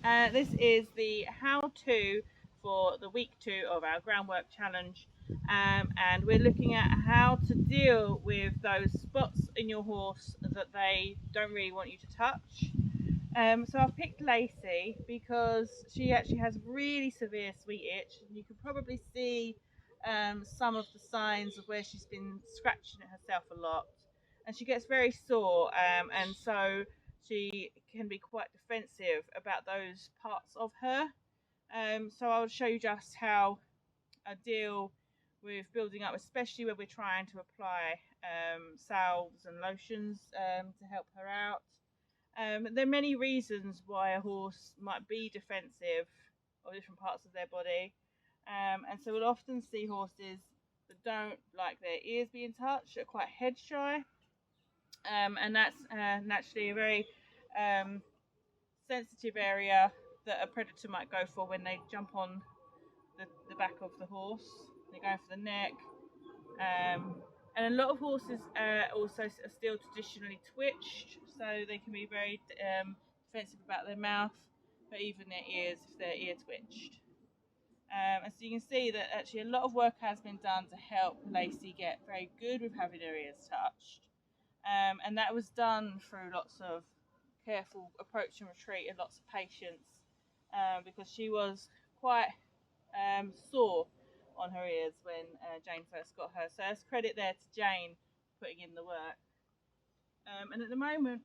This is the how-to for the week 2 of our groundwork challenge, and we're looking at how to deal with those spots in your horse that they don't really want you to touch. So I've picked Lacey because she actually has really severe sweet itch, and you can probably see some of the signs of where she's been scratching at herself a lot, and she gets very sore, and so she can be quite defensive about those parts of her. So I'll show you just how I deal with building up, especially when we're trying to apply salves and lotions to help her out. There are many reasons why a horse might be defensive of different parts of their body, and so we'll often see horses that don't like their ears being touched, are quite head shy, and that's naturally a very sensitive area that a predator might go for when they jump on the back of the horse. They go for the neck, um, and a lot of horses also are still traditionally twitched, so they can be very defensive about their mouth, but even their ears if they're ear twitched. And so you can see that actually a lot of work has been done to help Lacey get very good with having her ears touched. And that was done through lots of careful approach and retreat and lots of patience, because she was quite sore on her ears when Jane first got her. So that's credit there to Jane putting in the work. And at the moment,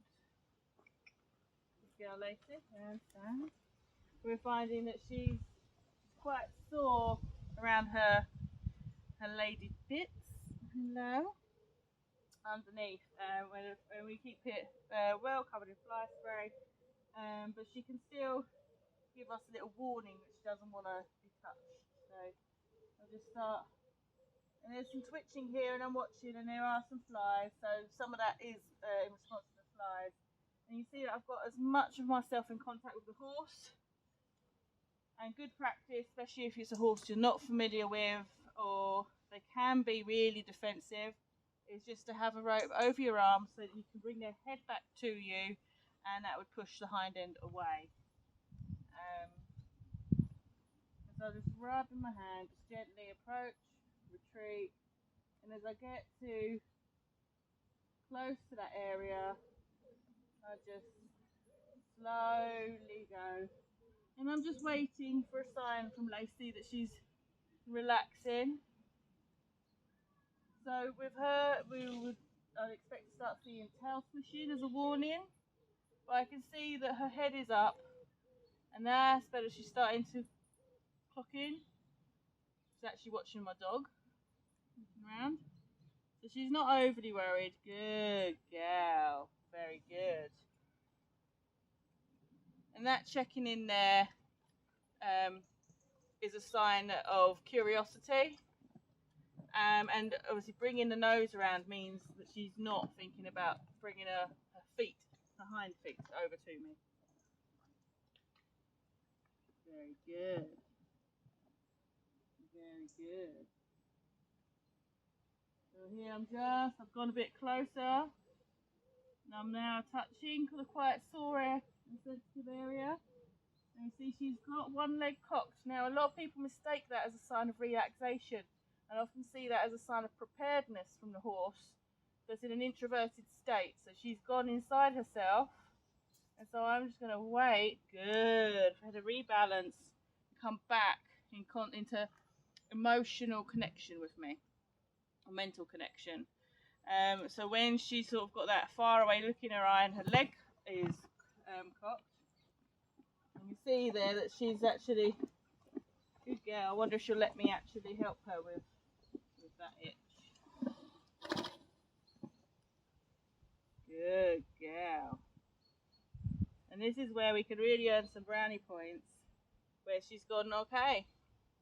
girl Lacey, we're finding that she's quite sore around her lady bits. Hello. Underneath, when we keep it well covered in fly spray, but she can still give us a little warning that she doesn't want to be touched. So I'll just start. And there's some twitching here, and I'm watching, and there are some flies. So some of that is in response to the flies. And you see that I've got as much of myself in contact with the horse. And good practice, especially if it's a horse you're not familiar with or they can be really defensive, is just to have a rope over your arm so that you can bring their head back to you, and that would push the hind end away. So I just rub in my hand, just gently approach, retreat, and as I get to close to that area, I just slowly go. And I'm just waiting for a sign from Lacey that she's relaxing. So with her, I'd expect to start seeing tail swishing as a warning, but I can see that her head is up, and that's better. She's starting to clock in. She's actually watching my dog, looking around. So she's not overly worried. Good gal, very good. And that checking in there is a sign of curiosity. And obviously bringing the nose around means that she's not thinking about bringing her feet, her hind feet, over to me. Very good. Very good. So here I've gone a bit closer. And I'm now touching the quite sore and sensitive area. And you see she's got one leg cocked. Now a lot of people mistake that as a sign of relaxation. And I often see that as a sign of preparedness from the horse that's in an introverted state. So she's gone inside herself. And so I'm just going to wait. Good. For her to rebalance and come back into emotional connection with me, or mental connection. So when she's sort of got that far away look in her eye and her leg is cocked, and you see there that she's actually, good girl. I wonder if she'll let me actually help her with that itch. Good girl. And this is where we can really earn some brownie points, where she's gone, okay,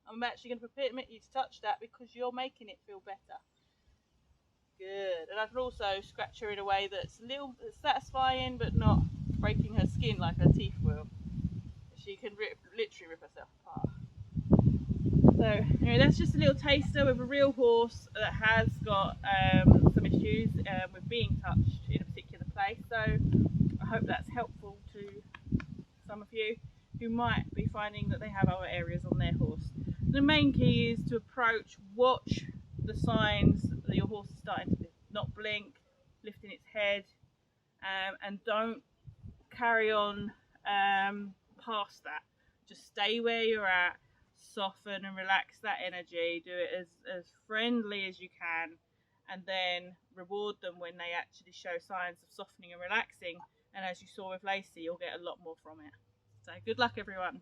I'm actually going to permit you to touch that because you're making it feel better. Good. And I can also scratch her in a way that's satisfying but not breaking her skin like her teeth will. She can literally rip herself apart. So anyway, that's just a little taster with a real horse that has got some issues with being touched in a particular place. So I hope that's helpful to some of you. who might be finding that they have other areas on their horse. The main key is to approach, watch the signs that your horse is starting to not blink, lifting its head, and don't carry on past that. Just stay where you're at, soften and relax that energy, do it as friendly as you can, and then reward them when they actually show signs of softening and relaxing. And as you saw with Lacey, you'll get a lot more from it. So good luck, everyone.